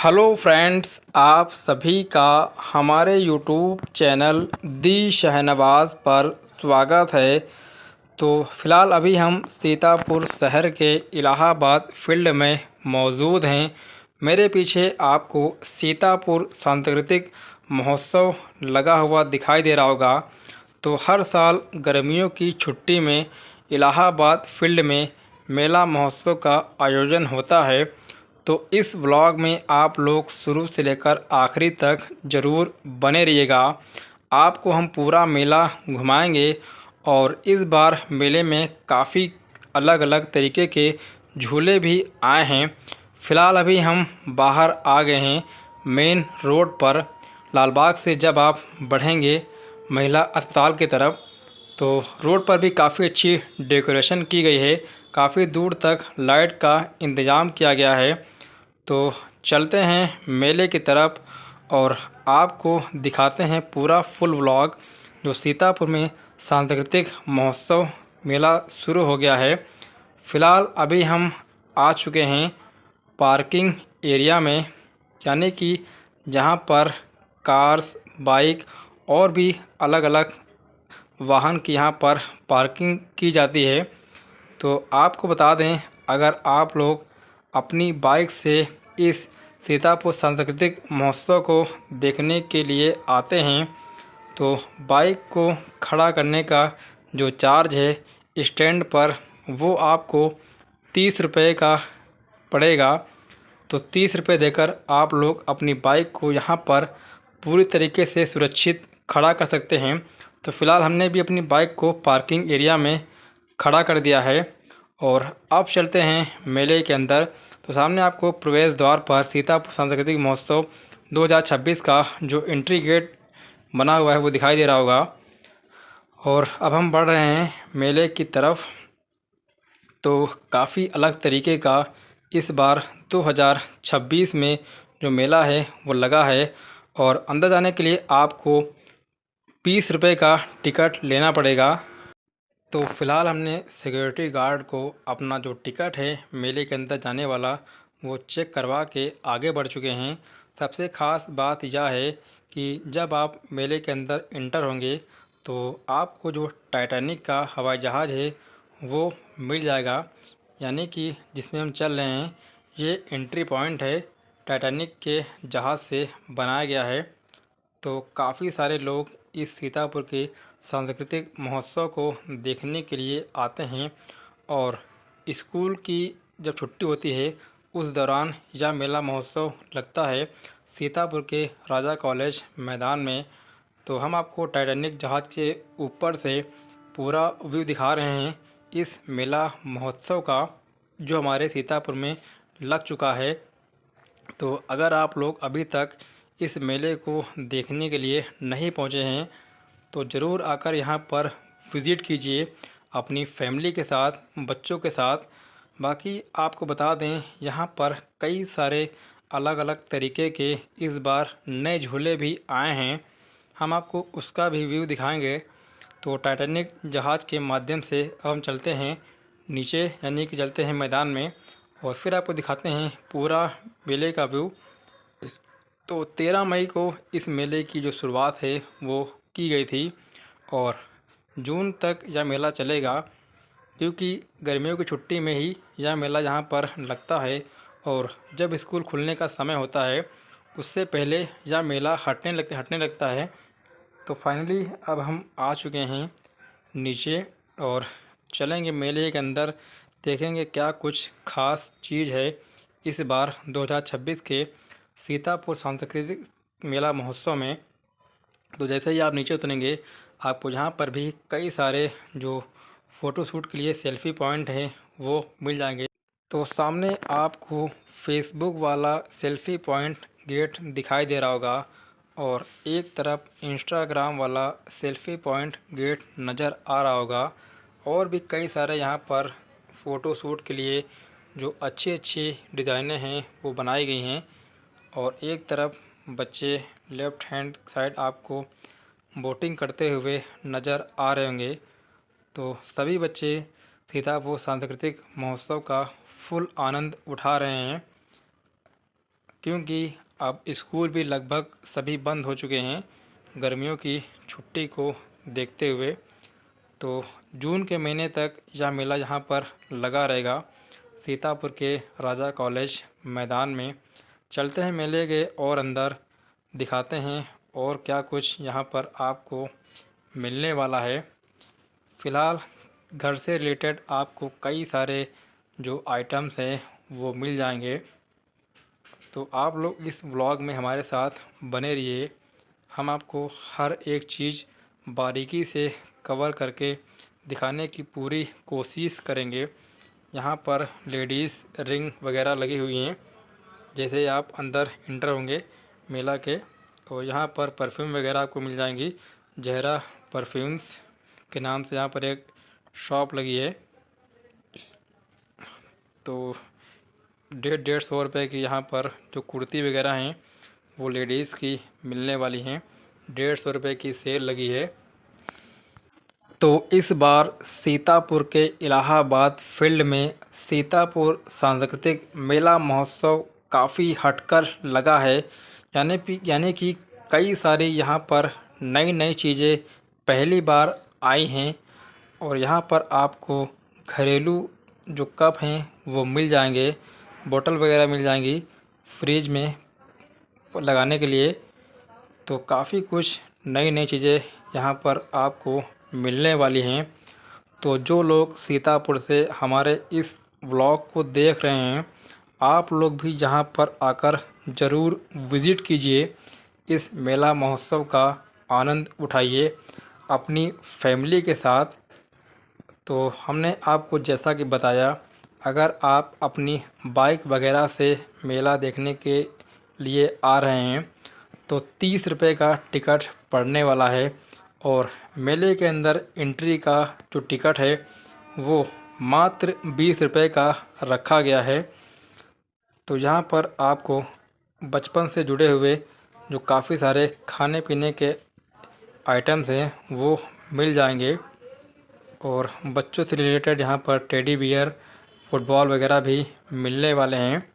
Hello friends, आप सभी का हमारे यूट्यूब चैनल दी शहनवाज़ पर स्वागत है। तो फ़िलहाल अभी हम सीतापुर शहर के इलाहाबाद फील्ड में मौजूद हैं। मेरे पीछे आपको सीतापुर सांस्कृतिक महोत्सव लगा हुआ दिखाई दे रहा होगा। तो हर साल गर्मियों की छुट्टी में इलाहाबाद फील्ड में मेला महोत्सव का आयोजन होता है। तो इस व्लॉग में आप लोग शुरू से लेकर आखिरी तक ज़रूर बने रहिएगा। आपको हम पूरा मेला घुमाएंगे और इस बार मेले में काफ़ी अलग अलग तरीके के झूले भी आए हैं। फ़िलहाल अभी हम बाहर आ गए हैं मेन रोड पर। लालबाग से जब आप बढ़ेंगे महिला अस्पताल की तरफ, तो रोड पर भी काफ़ी अच्छी डेकोरेशन की गई है। काफ़ी दूर तक लाइट का इंतज़ाम किया गया है। तो चलते हैं मेले की तरफ और आपको दिखाते हैं पूरा फुल व्लॉग। जो सीतापुर में सांस्कृतिक महोत्सव मेला शुरू हो गया है। फ़िलहाल अभी हम आ चुके हैं पार्किंग एरिया में, यानी कि जहां पर कार्स, बाइक और भी अलग अलग वाहन की यहां पर पार्किंग की जाती है। तो आपको बता दें, अगर आप लोग अपनी बाइक से इस सीतापुर सांस्कृतिक महोत्सव को देखने के लिए आते हैं, तो बाइक को खड़ा करने का जो चार्ज है स्टैंड पर, वो आपको 30 रुपये का पड़ेगा। तो 30 रुपये देकर आप लोग अपनी बाइक को यहाँ पर पूरी तरीके से सुरक्षित खड़ा कर सकते हैं। तो फ़िलहाल हमने भी अपनी बाइक को पार्किंग एरिया में खड़ा कर दिया है और अब चलते हैं मेले के अंदर। तो सामने आपको प्रवेश द्वार पर सीतापुर सांस्कृतिक महोत्सव 2026 का जो एंट्री गेट बना हुआ है वो दिखाई दे रहा होगा। और अब हम बढ़ रहे हैं मेले की तरफ। तो काफ़ी अलग तरीके का इस बार 2026 में जो मेला है वो लगा है और अंदर जाने के लिए आपको 20 रुपये का टिकट लेना पड़ेगा। तो फ़िलहाल हमने सिक्योरिटी गार्ड को अपना जो टिकट है मेले के अंदर जाने वाला वो चेक करवा के आगे बढ़ चुके हैं। सबसे ख़ास बात यह है कि जब आप मेले के अंदर इंटर होंगे तो आपको जो टाइटैनिक का हवाई जहाज़ है वो मिल जाएगा, यानी कि जिसमें हम चल रहे हैं ये एंट्री पॉइंट है, टाइटैनिक के जहाज़ से बनाया गया है। तो काफ़ी सारे लोग इस सीतापुर के सांस्कृतिक महोत्सव को देखने के लिए आते हैं और स्कूल की जब छुट्टी होती है उस दौरान यह मेला महोत्सव लगता है सीतापुर के राजा कॉलेज मैदान में। तो हम आपको टाइटैनिक जहाज़ के ऊपर से पूरा व्यू दिखा रहे हैं इस मेला महोत्सव का, जो हमारे सीतापुर में लग चुका है। तो अगर आप लोग अभी तक इस मेले को देखने के लिए नहीं पहुंचे हैं तो ज़रूर आकर यहां पर विज़िट कीजिए अपनी फैमिली के साथ, बच्चों के साथ। बाकी आपको बता दें, यहां पर कई सारे अलग अलग तरीके के इस बार नए झूले भी आए हैं। हम आपको उसका भी व्यू दिखाएंगे। तो टाइटैनिक जहाज़ के माध्यम से अब हम चलते हैं नीचे, यानी कि चलते हैं मैदान में और फिर आपको दिखाते हैं पूरा मेले का व्यू। तो 13 मई को इस मेले की जो शुरुआत है वो की गई थी और जून तक यह मेला चलेगा, क्योंकि गर्मियों की छुट्टी में ही यह मेला यहाँ पर लगता है और जब स्कूल खुलने का समय होता है उससे पहले यह मेला हटने लगता है। तो फाइनली अब हम आ चुके हैं नीचे और चलेंगे मेले के अंदर, देखेंगे क्या कुछ ख़ास चीज़ है इस बार 2026 के सीतापुर सांस्कृतिक मेला महोत्सव में। तो जैसे ही आप नीचे उतरेंगे आपको यहाँ पर भी कई सारे जो फ़ोटो शूट के लिए सेल्फ़ी पॉइंट हैं वो मिल जाएंगे। तो सामने आपको फेसबुक वाला सेल्फ़ी पॉइंट गेट दिखाई दे रहा होगा और एक तरफ इंस्टाग्राम वाला सेल्फ़ी पॉइंट गेट नज़र आ रहा होगा। और भी कई सारे यहाँ पर फ़ोटो शूट के लिए जो अच्छी अच्छी डिज़ाइनें हैं वो बनाई गई हैं। और एक तरफ बच्चे लेफ़्ट हैंड साइड आपको बोटिंग करते हुए नज़र आ रहे होंगे। तो सभी बच्चे सीतापुर सांस्कृतिक महोत्सव का फुल आनंद उठा रहे हैं, क्योंकि अब स्कूल भी लगभग सभी बंद हो चुके हैं गर्मियों की छुट्टी को देखते हुए। तो जून के महीने तक यह मेला यहाँ पर लगा रहेगा सीतापुर के राजा कॉलेज मैदान में। चलते हैं मेले के और अंदर, दिखाते हैं और क्या कुछ यहाँ पर आपको मिलने वाला है। फ़िलहाल घर से रिलेटेड आपको कई सारे जो आइटम्स हैं वो मिल जाएंगे। तो आप लोग इस व्लॉग में हमारे साथ बने रहिए। हम आपको हर एक चीज़ बारीकी से कवर करके दिखाने की पूरी कोशिश करेंगे। यहाँ पर लेडीज़ रिंग वगैरह लगी हुई हैं जैसे आप अंदर इंटर होंगे मेला के। और यहाँ पर परफ्यूम वगैरह आपको मिल जाएंगी। जहरा परफ्यूम्स के नाम से यहाँ पर एक शॉप लगी है। तो 150 रुपये की यहाँ पर जो कुर्ती वगैरह हैं वो लेडीज़ की मिलने वाली हैं। 150 रुपये की सेल लगी है। तो इस बार सीतापुर के इलाहाबाद फील्ड में सीतापुर सांस्कृतिक मेला महोत्सव काफ़ी हटकर लगा है। यानी कि कई सारी यहाँ पर नई नई चीज़ें पहली बार आई हैं। और यहाँ पर आपको घरेलू जो कप हैं वो मिल जाएंगे, बोतल वगैरह मिल जाएंगी फ्रिज में लगाने के लिए। तो काफ़ी कुछ नई नई चीज़ें यहाँ पर आपको मिलने वाली हैं। तो जो लोग सीतापुर से हमारे इस व्लॉग को देख रहे हैं, आप लोग भी यहाँ पर आकर ज़रूर विज़िट कीजिए। इस मेला महोत्सव का आनंद उठाइए अपनी फैमिली के साथ। तो हमने आपको जैसा कि बताया, अगर आप अपनी बाइक वगैरह से मेला देखने के लिए आ रहे हैं तो 30 रुपये का टिकट पड़ने वाला है। और मेले के अंदर एंट्री का जो टिकट है वो मात्र 20 रुपये का रखा गया है। तो यहाँ पर आपको बचपन से जुड़े हुए जो काफ़ी सारे खाने पीने के आइटम्स हैं वो मिल जाएंगे। और बच्चों से रिलेटेड यहाँ पर टेडी बियर, फुटबॉल वगैरह भी मिलने वाले हैं।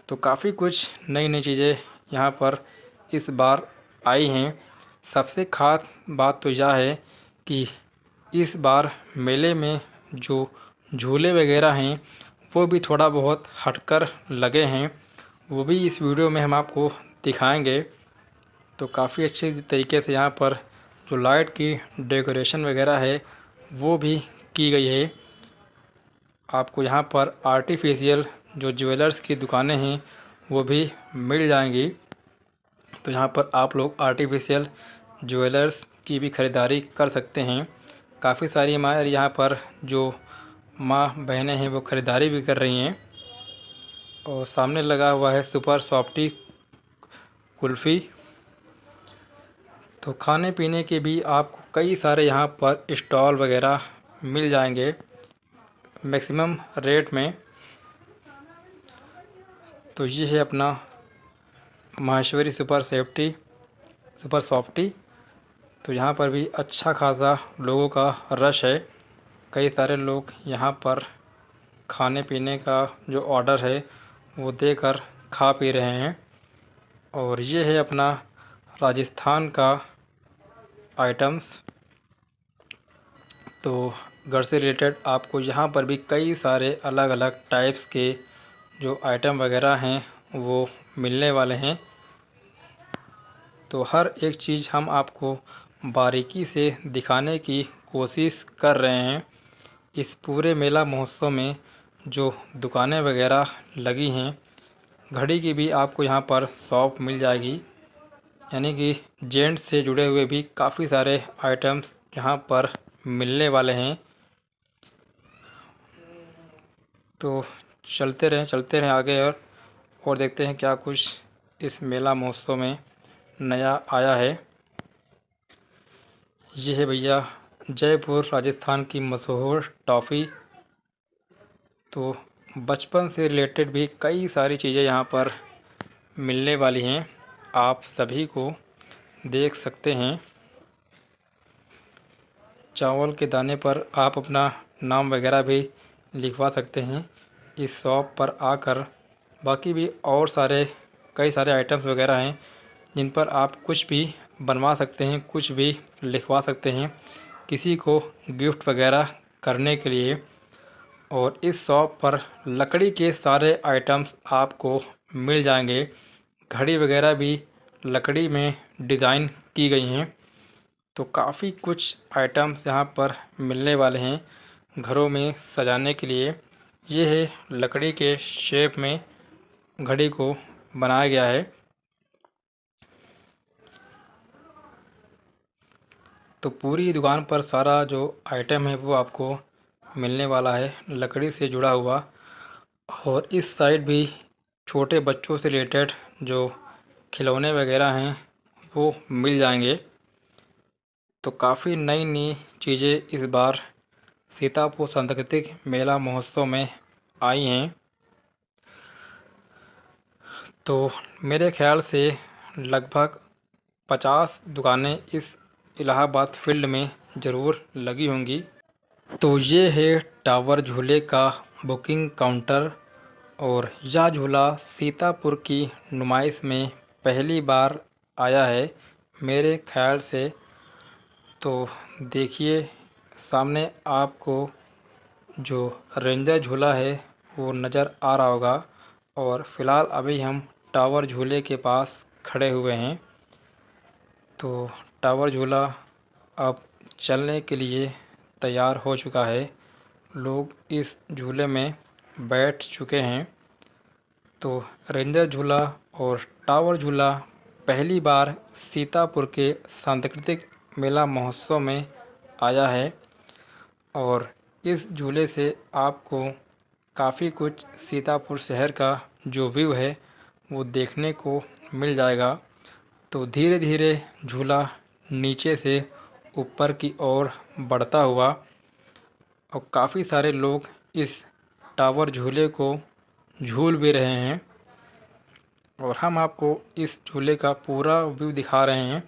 तो काफ़ी कुछ नई नई चीज़ें यहाँ पर इस बार आई हैं। सबसे ख़ास बात तो यह है कि इस बार मेले में जो झूले वगैरह हैं वो भी थोड़ा बहुत हटकर लगे हैं। वो भी इस वीडियो में हम आपको दिखाएंगे। तो काफ़ी अच्छे तरीके से यहाँ पर जो लाइट की डेकोरेशन वगैरह है वो भी की गई है। आपको यहाँ पर आर्टिफिशियल जो ज्वेलर्स की दुकानें हैं वो भी मिल जाएंगी। तो यहाँ पर आप लोग आर्टिफिशियल ज्वेलर्स की भी ख़रीदारी कर सकते हैं। काफ़ी सारी हमारे यहाँ पर जो माँ बहनें हैं वो ख़रीदारी भी कर रही हैं। और सामने लगा हुआ है सुपर सॉफ्टी कुल्फ़ी। तो खाने पीने के भी आपको कई सारे यहाँ पर स्टॉल वगैरह मिल जाएंगे मैक्सिमम रेट में। तो ये है अपना माहेश्वरी सुपर सॉफ्टी। तो यहाँ पर भी अच्छा खासा लोगों का रश है। कई सारे लोग यहाँ पर खाने पीने का जो ऑर्डर है वो देकर खा पी रहे हैं। और ये है अपना राजस्थान का आइटम्स। तो घर से रिलेटेड आपको यहाँ पर भी कई सारे अलग अलग टाइप्स के जो आइटम वगैरह हैं वो मिलने वाले हैं। तो हर एक चीज़ हम आपको बारीकी से दिखाने की कोशिश कर रहे हैं। इस पूरे मेला महोत्सव में जो दुकानें वगैरह लगी हैं, घड़ी की भी आपको यहाँ पर शॉप मिल जाएगी। यानी कि जेंट्स से जुड़े हुए भी काफ़ी सारे आइटम्स यहाँ पर मिलने वाले हैं। तो चलते रहें आगे और देखते हैं क्या कुछ इस मेला महोत्सव में नया आया है। ये है भैया जयपुर राजस्थान की मशहूर टॉफ़ी। तो बचपन से रिलेटेड भी कई सारी चीज़ें यहाँ पर मिलने वाली हैं, आप सभी को देख सकते हैं। चावल के दाने पर आप अपना नाम वगैरह भी लिखवा सकते हैं इस शॉप पर आकर। बाकी भी और सारे कई सारे आइटम्स वगैरह हैं जिन पर आप कुछ भी बनवा सकते हैं, कुछ भी लिखवा सकते हैं किसी को गिफ्ट वगैरह करने के लिए। और इस शॉप पर लकड़ी के सारे आइटम्स आपको मिल जाएंगे। घड़ी वगैरह भी लकड़ी में डिज़ाइन की गई हैं। तो काफ़ी कुछ आइटम्स यहाँ पर मिलने वाले हैं घरों में सजाने के लिए। ये है लकड़ी के शेप में घड़ी को बनाया गया है। तो पूरी दुकान पर सारा जो आइटम है वो आपको मिलने वाला है लकड़ी से जुड़ा हुआ। और इस साइड भी छोटे बच्चों से रिलेटेड जो खिलौने वगैरह हैं वो मिल जाएंगे। तो काफ़ी नई नई चीज़ें इस बार सीतापुर सांस्कृतिक मेला महोत्सव में आई हैं। तो मेरे ख्याल से लगभग 50 दुकानें इस इलाहाबाद फील्ड में ज़रूर लगी होंगी। तो ये है टावर झूले का बुकिंग काउंटर। और यह झूला सीतापुर की नुमाइश में पहली बार आया है मेरे ख्याल से। तो देखिए सामने आपको जो रेंजर झूला है वो नज़र आ रहा होगा। और फ़िलहाल अभी हम टावर झूले के पास खड़े हुए हैं। तो टावर झूला अब चलने के लिए तैयार हो चुका है। लोग इस झूले में बैठ चुके हैं। तो रेंजर झूला और टावर झूला पहली बार सीतापुर के सांस्कृतिक मेला महोत्सव में आया है। और इस झूले से आपको काफ़ी कुछ सीतापुर शहर का जो व्यू है वो देखने को मिल जाएगा। तो धीरे धीरे झूला नीचे से ऊपर की ओर बढ़ता हुआ और काफ़ी सारे लोग इस टावर झूले को झूल भी रहे हैं। और हम आपको इस झूले का पूरा व्यू दिखा रहे हैं।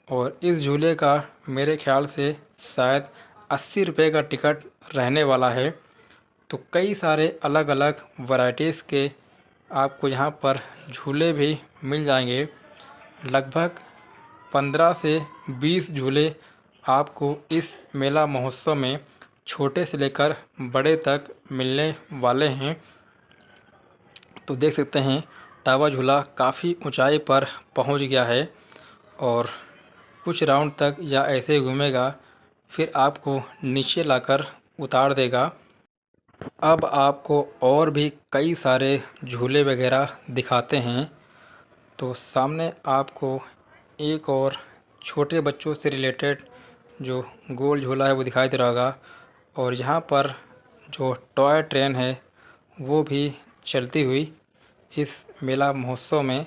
और इस झूले का मेरे ख्याल से शायद 80 रुपये का टिकट रहने वाला है। तो कई सारे अलग अलग वैराइटीज़ के आपको यहाँ पर झूले भी मिल जाएंगे। लगभग 15 से 20 झूले आपको इस मेला महोत्सव में छोटे से लेकर बड़े तक मिलने वाले हैं। तो देख सकते हैं टावर झूला काफ़ी ऊंचाई पर पहुंच गया है और कुछ राउंड तक या ऐसे घूमेगा फिर आपको नीचे लाकर उतार देगा। अब आपको और भी कई सारे झूले वगैरह दिखाते हैं। तो सामने आपको एक और छोटे बच्चों से रिलेटेड जो गोल झूला है वो दिखाई दे रहा होगा। और यहाँ पर जो टॉय ट्रेन है वो भी चलती हुई इस मेला महोत्सव में।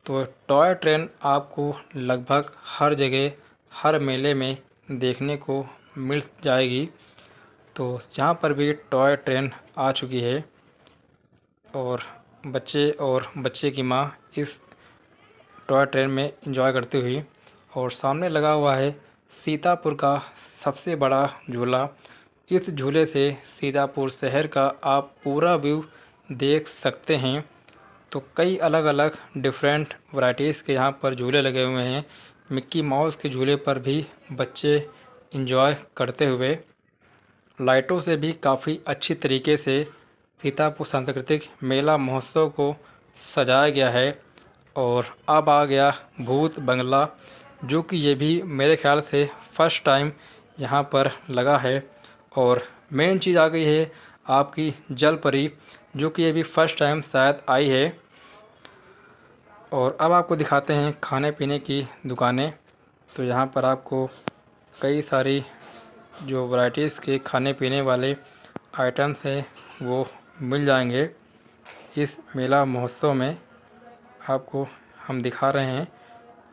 तो टॉय ट्रेन आपको लगभग हर जगह हर मेले में देखने को मिल जाएगी। तो यहाँ पर भी टॉय ट्रेन आ चुकी है और बच्चे की माँ इस टॉय ट्रेन में एंजॉय करती हुई। और सामने लगा हुआ है सीतापुर का सबसे बड़ा झूला। इस झूले से सीतापुर शहर का आप पूरा व्यू देख सकते हैं। तो कई अलग अलग डिफरेंट वैराइटीज़ के यहाँ पर झूले लगे हुए हैं। मिक्की माउस के झूले पर भी बच्चे एंजॉय करते हुए। लाइटों से भी काफ़ी अच्छी तरीके से सीतापुर सांस्कृतिक मेला महोत्सव को सजाया गया है। और अब आ गया भूत बंगला, जो कि ये भी मेरे ख्याल से फ़र्स्ट टाइम यहाँ पर लगा है। और मेन चीज़ आ गई है आपकी जल परी, जो कि ये भी फ़र्स्ट टाइम शायद आई है। और अब आपको दिखाते हैं खाने पीने की दुकानें। तो यहाँ पर आपको कई सारी जो वैराइटीज़ के खाने पीने वाले आइटम्स हैं वो मिल जाएंगे। इस मेला महोत्सव में आपको हम दिखा रहे हैं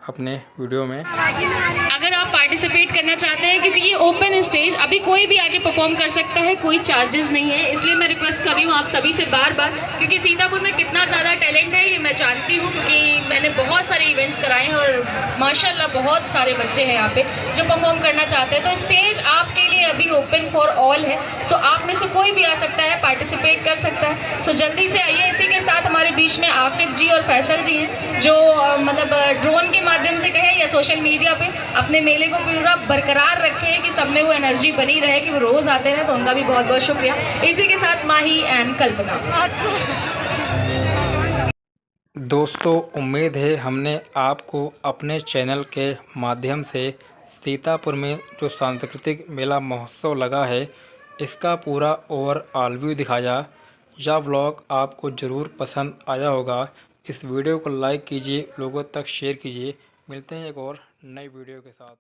अपने वीडियो में। अगर आप पार्टिसिपेट करना चाहते हैं, क्योंकि ये ओपन स्टेज, अभी कोई भी आगे परफॉर्म कर सकता है, कोई चार्जेस नहीं है। इसलिए मैं रिक्वेस्ट कर रही हूँ आप सभी से बार बार, क्योंकि सीतापुर में कितना ज़्यादा टैलेंट है ये मैं जानती हूँ, क्योंकि मैंने बहुत बहुत सारे इवेंट्स कराए हैं और माशाल्लाह बहुत सारे बच्चे हैं यहाँ पे जो परफॉर्म करना चाहते हैं। तो स्टेज आपके लिए अभी ओपन फॉर ऑल है। सो आप में से कोई भी आ सकता है, पार्टिसिपेट कर सकता है। सो जल्दी से आइए। इसी के साथ हमारे बीच में आकिब जी और फैसल जी हैं जो मतलब ड्रोन के माध्यम से कहें या सोशल मीडिया पे अपने मेले को पूरा बरकरार रखे कि सब में वो एनर्जी बनी रहे कि वो रोज़ आते रहे। तो उनका भी बहुत बहुत शुक्रिया। इसी के साथ माही एंड कल्पना। दोस्तों, उम्मीद है हमने आपको अपने चैनल के माध्यम से सीतापुर में जो सांस्कृतिक मेला महोत्सव लगा है इसका पूरा ओवरऑल व्यू दिखाया। यह व्लॉग आपको ज़रूर पसंद आया होगा। इस वीडियो को लाइक कीजिए, लोगों तक शेयर कीजिए। मिलते हैं एक और नई वीडियो के साथ।